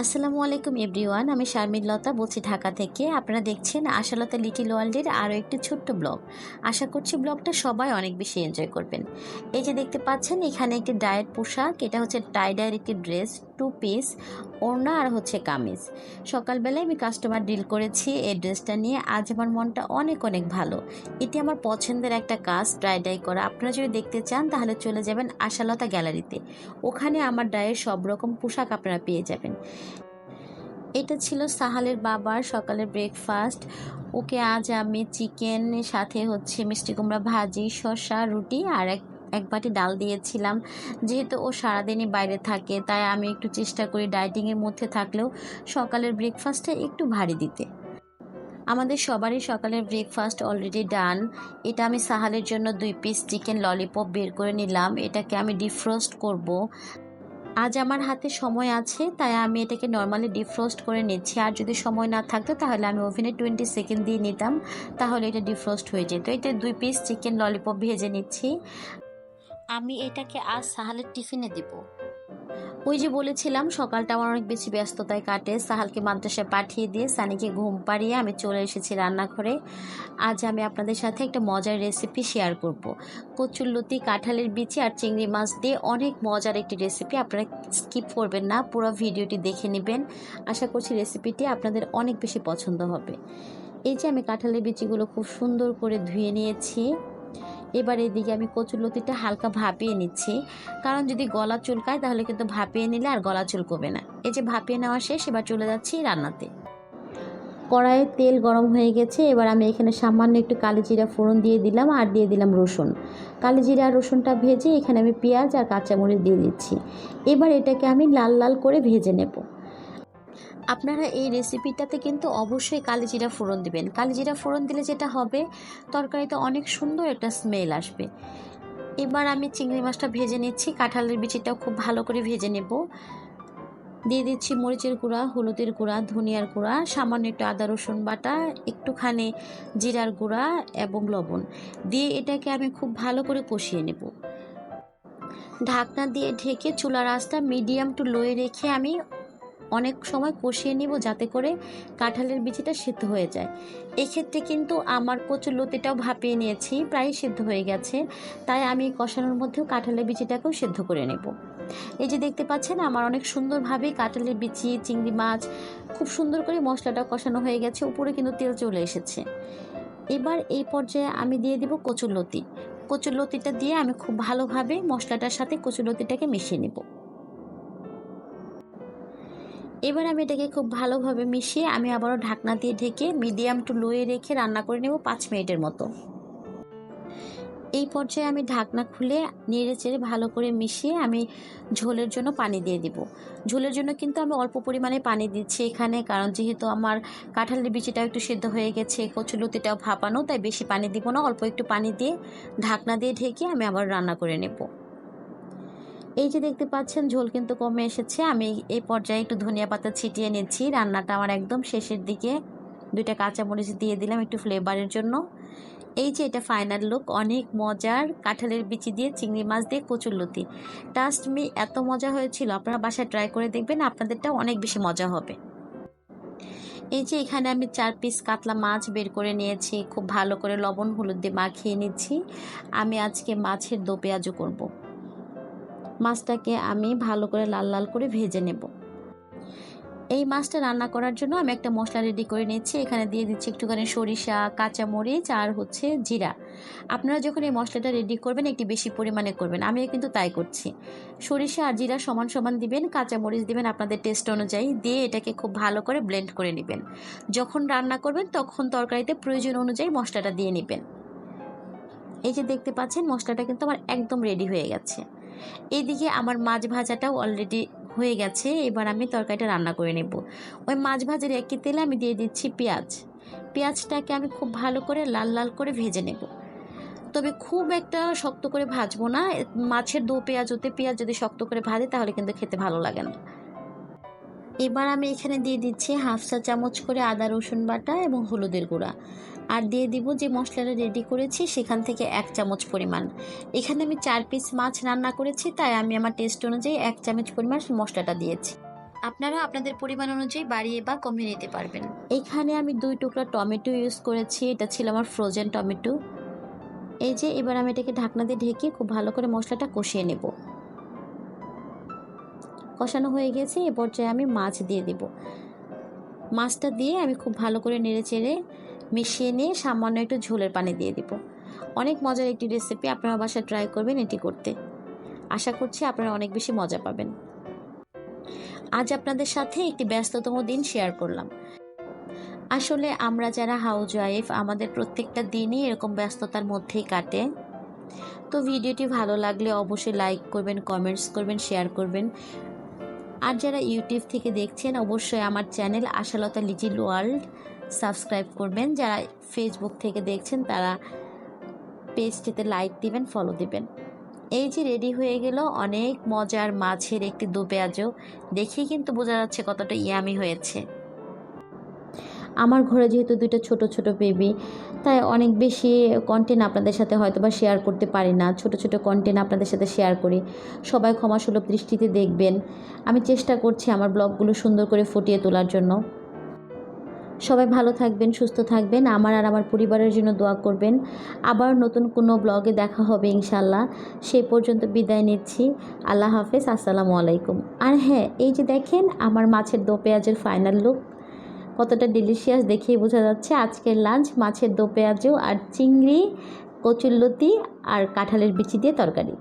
আসসালামু আলাইকুম এভরিওয়ান, আমি শারমিন লতা বলছি ঢাকা থেকে। আপনারা দেখছেন আশালতা লিটিল ওয়ার্ল্ডের আরও একটি ছোট্ট ব্লগ। আশা করছি ব্লগটা সবাই অনেক বেশি এনজয় করবেন। এই যে দেখতে পাচ্ছেন এখানে একটি ডায়েট পোশাক, এটা হচ্ছে টাইডায়ের একটি ড্রেস, 2 পিস, ওড়না আর হচ্ছে কামিজ। সকালবেলায় আমি কাস্টমার ডিল করেছি এই ড্রেসটা নিয়ে। আজ আমার মনটা অনেক অনেক ভালো। এটি আমার পছন্দের একটা কাজ, টাইডাই করা। আপনারা যদি দেখতে চান তাহলে চলে যাবেন আশালতা গ্যালারিতে, ওখানে আমার ডায়ের সব রকম পোশাক আপনারা পেয়ে যাবেন। এটা ছিল সাহালের বাবার সকালের ব্রেকফাস্ট। ওকে আজ আমি চিকেনের সাথে হচ্ছে মিষ্টি কুমড়া ভাজি, শসা, রুটি আর এক বাটি ডাল দিয়েছিলাম। যেহেতু ও সারাদিনই বাইরে থাকে, তাই আমি একটু চেষ্টা করি ডায়েটিংয়ের মধ্যে থাকলেও সকালের ব্রেকফাস্টটা একটু ভারী দিতে। আমাদের সবারই সকালের ব্রেকফাস্ট অলরেডি ডান। এটা আমি সাহালের জন্য 2 পিস চিকেন ললিপপ বের করে নিলাম। এটাকে আমি ডিফ্রোস্ট করব। আজ আমার হাতে সময় আছে, তাই আমি এটাকে নর্মালি ডিফ্রোস্ট করে নিচ্ছি। আর যদি সময় না থাকতো তাহলে আমি ওভেনে 20 সেকেন্ড দিয়ে নিতাম, তাহলে এটা ডিফ্রোস্ট হয়ে যেত। এটা 2 পিস চিকেন ললিপপ ভেজে নিচ্ছি। আমি এটাকে আজ সাহালের টিফিনে দিব। ওই যে বলেছিলাম সকালটা আমার অনেক বেশি ব্যস্ততায় কাটে। সাহালকে মাদ্রাসায় পাঠিয়ে দিয়ে সানিকে ঘুম পাড়িয়ে আমি চলে এসেছি রান্নাঘরে। আজ আমি আপনাদের সাথে একটা মজার রেসিপি শেয়ার করব। কচুরলতি, কাঁঠালের বিচি আর চিংড়ি মাছ দিয়ে অনেক মজার একটি রেসিপি। আপনারা স্কিপ করবেন না, পুরো ভিডিওটি দেখে নেবেন। আশা করছি রেসিপিটি আপনাদের অনেক বেশি পছন্দ হবে। এই যে আমি কাঁঠালের বিচিগুলো খুব সুন্দর করে ধুয়ে নিয়েছি। এবার এদিকে আমি কচুরলতিটা হালকা ভাপিয়ে নিচ্ছি, কারণ যদি গলা চুলকায় তাহলে কিন্তু ভাপিয়ে নিলে আর গলা চুলকবে না। এই যে ভাপিয়ে নেওয়া শেষ, এবার চলে যাচ্ছি রান্নাতে। কড়াইয়ে তেল গরম হয়ে গেছে। এবার আমি এখানে সামান্য একটু কালিজিরা ফোড়ন দিয়ে দিলাম আর দিয়ে দিলাম রসুন। কালিজিরা আর রসুনটা ভেজে এখানে আমি পেঁয়াজ আর কাঁচামরিচ দিয়ে দিচ্ছি। এবার এটাকে আমি লাল লাল করে ভেজে নেব। আপনারা এই রেসিপিটাতে কিন্তু অবশ্যই কালিজিরা ফোড়ন দিবেন। কালিজিরা ফোড়ন দিলে যেটা হবে, তরকারিতে অনেক সুন্দর একটা স্মেল আসবে। এবার আমি চিংড়ি মাছটা ভেজে নিচ্ছি। কাঁঠালের বিচিটাও খুব ভালো করে ভেজে নেব। দিয়ে দিচ্ছি মরিচের গুঁড়া, হলুদের গুঁড়া, ধনিয়ার গুঁড়া, সামান্য একটু আদা রসুন বাটা, একটুখানি জিরার গুঁড়া এবং লবণ দিয়ে এটাকে আমি খুব ভালো করে কষিয়ে নেব। ঢাকনা দিয়ে ঢেকে চুলার আঁচটা মিডিয়াম টু লোয়ে রেখে আমি অনেক সময় কষিয়ে নিব, যাতে করে কাঁঠালের বিচিটা সিদ্ধ হয়ে যায়। এক্ষেত্রে কিন্তু আমার কচুরলতিটাও ভাপিয়ে নিয়েছি, প্রায় সিদ্ধ হয়ে গেছে, তাই আমি কষানোর মধ্যেও কাঁঠালের বিচিটাকেও সিদ্ধ করে নেব। এই যে দেখতে পাচ্ছেন আমার অনেক সুন্দরভাবে কাঁঠালের বিচি, চিংড়ি মাছ খুব সুন্দর করে মশলাটা কষানো হয়ে গেছে, উপরে কিন্তু তেল চলে এসেছে। এবার এই পর্যায়ে আমি দিয়ে দিব কচুরলতি। কচুরলতিটা দিয়ে আমি খুব ভালোভাবে মশলাটার সাথে কচুরলতিটাকে মিশিয়ে নেব। এবার আমি এটাকে খুব ভালোভাবে মিশিয়ে আমি আবারও ঢাকনা দিয়ে ঢেকে মিডিয়াম টু লোয়ে রেখে রান্না করে নেব 5 মিনিটের মতো। এই পর্যায়ে আমি ঢাকনা খুলে নেড়ে চেড়ে ভালো করে মিশিয়ে আমি ঝোলের জন্য পানি দিয়ে দিব। ঝোলের জন্য কিন্তু আমি অল্প পরিমাণে পানি দিচ্ছি এখানে, কারণ যেহেতু আমার কাঁঠালের বিচিটাও একটু সিদ্ধ হয়ে গেছে, কচুলতিটাও ভাপানো, তাই বেশি পানি দিব না, অল্প একটু পানি দিয়ে ঢাকনা দিয়ে ঢেকে আমি আবার রান্না করে নেব। এই যে দেখতে পাচ্ছেন ঝোল কিন্তু কমে এসেছে। আমি এই পর্যায়ে একটু ধনিয়া পাতা ছিটিয়ে নিচ্ছি। রান্নাটা আমার একদম শেষের দিকে। 2টা কাঁচামরিচ দিয়ে দিলাম একটু ফ্লেভারের জন্য। এই যে এটা ফাইনাল লুক, অনেক মজার কাঁঠালের বিচি দিয়ে চিংড়ি মাছ দিয়ে কচুরলতি। ট্রাস্ট মি, এত মজা হয়েছিল, আপনারা বাসায় ট্রাই করে দেখবেন, আপনাদেরটাও অনেক বেশি মজা হবে। এই যে এখানে আমি 4 পিস কাতলা মাছ বের করে নিয়েছি, খুব ভালো করে লবণ হলুদ দিয়ে মাখিয়ে নিচ্ছি। আমি আজকে মাছের দো পেঁয়াজু করব। মাছটাকে আমি ভালো করে লাল লাল করে ভেজে নেব। এই মাছটা রান্না করার জন্য আমি একটা মশলা রেডি করে নিচ্ছি। এখানে দিয়ে দিচ্ছি একটুখানি সরিষা, কাঁচামরিচ আর হচ্ছে জিরা। আপনারা যখন এই মশলাটা রেডি করবেন একটু বেশি পরিমাণে করবেন, আমিও কিন্তু তাই করছি। সরিষা আর জিরা সমান সমান দিবেন, কাঁচামরিচ দিবেন আপনাদের টেস্ট অনুযায়ী, দিয়ে এটাকে খুব ভালো করে ব্লেন্ড করে নেবেন। যখন রান্না করবেন তখন তরকারিতে প্রয়োজন অনুযায়ী মশলাটা দিয়ে নেবেন। এই যে দেখতে পাচ্ছেন মশলাটা কিন্তু আমার একদম রেডি হয়ে গেছে। এইদিকে আমার মাছ ভাজাটাও অলরেডি হয়ে গেছে। এবার আমি তরকারিটা রান্না করে নেব। ওই মাছ ভাজার একই তেলে আমি দিয়ে দিচ্ছি পেঁয়াজ। পেঁয়াজটাকে আমি খুব ভালো করে লাল লাল করে ভেজে নেব, তবে খুব একটা শক্ত করে ভাজবো না। মাছের দো পেঁয়াজ হতে পেঁয়াজ যদি শক্ত করে ভাজে তাহলে কিন্তু খেতে ভালো লাগে না। এবার আমি এখানে দিয়ে দিচ্ছি 1/2 চা চামচ করে আদা রসুন বাটা এবং হলুদের গুঁড়া, আর দিয়ে দিব যে মশলাটা রেডি করেছি সেখান থেকে 1 চামচ পরিমাণ। এখানে আমি 4 পিস মাছ রান্না করেছি, তাই আমি আমার টেস্ট অনুযায়ী 1 চামচ পরিমাণ মশলাটা দিয়েছি। আপনারা আপনাদের পরিমাণ অনুযায়ী বাড়িয়ে বা কমিয়ে নিতে পারবেন। এইখানে আমি 2 টুকরা টমেটো ইউজ করেছি, এটা ছিল আমার ফ্রোজেন টমেটো। এই যে এবার আমি এটাকে ঢাকনা দিয়ে ঢেকে খুব ভালো করে মশলাটা কষিয়ে নেব। কষানো হয়ে গেছে, এ পর্যায়ে আমি মাছ দিয়ে দেব। মাছটা দিয়ে আমি খুব ভালো করে নেড়েচেড়ে মিশিয়ে নিয়ে সামান্য একটু ঝোলের পানি দিয়ে দেব। অনেক মজার একটি রেসিপি, আপনারা বাসায় ট্রাই করবেন এটি করতে। আশা করছি আপনারা অনেক বেশি মজা পাবেন। আজ আপনাদের সাথে একটি ব্যস্ততম দিন শেয়ার করলাম। আসলে আমরা যারা হাউসওয়াইফ, আমাদের প্রত্যেকটা দিনই এরকম ব্যস্ততার মধ্যেই কাটে। তো ভিডিওটি ভালো লাগলে অবশ্যই লাইক করবেন, কমেন্টস করবেন, শেয়ার করবেন। আর যারা ইউটিউব থেকে দেখছেন অবশ্যই আমার channel Ashalata little world subscribe করবেন। যারা ফেসবুক থেকে দেখছেন তারা পেজটিতে লাইক দিবেন, ফলো দিবেন। এই যে রেডি হয়ে গেল অনেক মজার মাছের একটি দো পেঁয়াজও, দেখেই কিন্তু বোঝা যাচ্ছে কতটা ইয়ামি হয়েছে। আমার ঘরে যেহেতু 2টা ছোট ছোট বেবি, তাই অনেক বেশি কন্টেন্ট আপনাদের সাথে হয়তো বা শেয়ার করতে পারি না। ছোট ছোট কন্টেন্ট আপনাদের সাথে শেয়ার করি, সবাই ক্ষমাসুলভ দৃষ্টিতে দেখবেন। আমি চেষ্টা করছি আমার ব্লগগুলো সুন্দর করে ফুটিয়ে তোলার জন্য। সবাই ভালো থাকবেন, সুস্থ থাকবেন, আমার আর আমার পরিবারের জন্য দোয়া করবেন। আবার নতুন কোনো ব্লগে দেখা হবে ইনশাল্লাহ। সেই পর্যন্ত বিদায় নিচ্ছি। আল্লাহ হাফেজ, আসসালামু আলাইকুম। আর হ্যাঁ, এই যে দেখেন আমার মাছের দো পেঁয়াজের ফাইনাল লুক, কতটা ডিলিশিয়াস দেখেই বোঝা যাচ্ছে। আজকের লাঞ্চ মাছের দো পেঁয়াজু আর চিংড়ি, কচুরলতি আর কাঁঠালের বিচি দিয়ে তরকারি।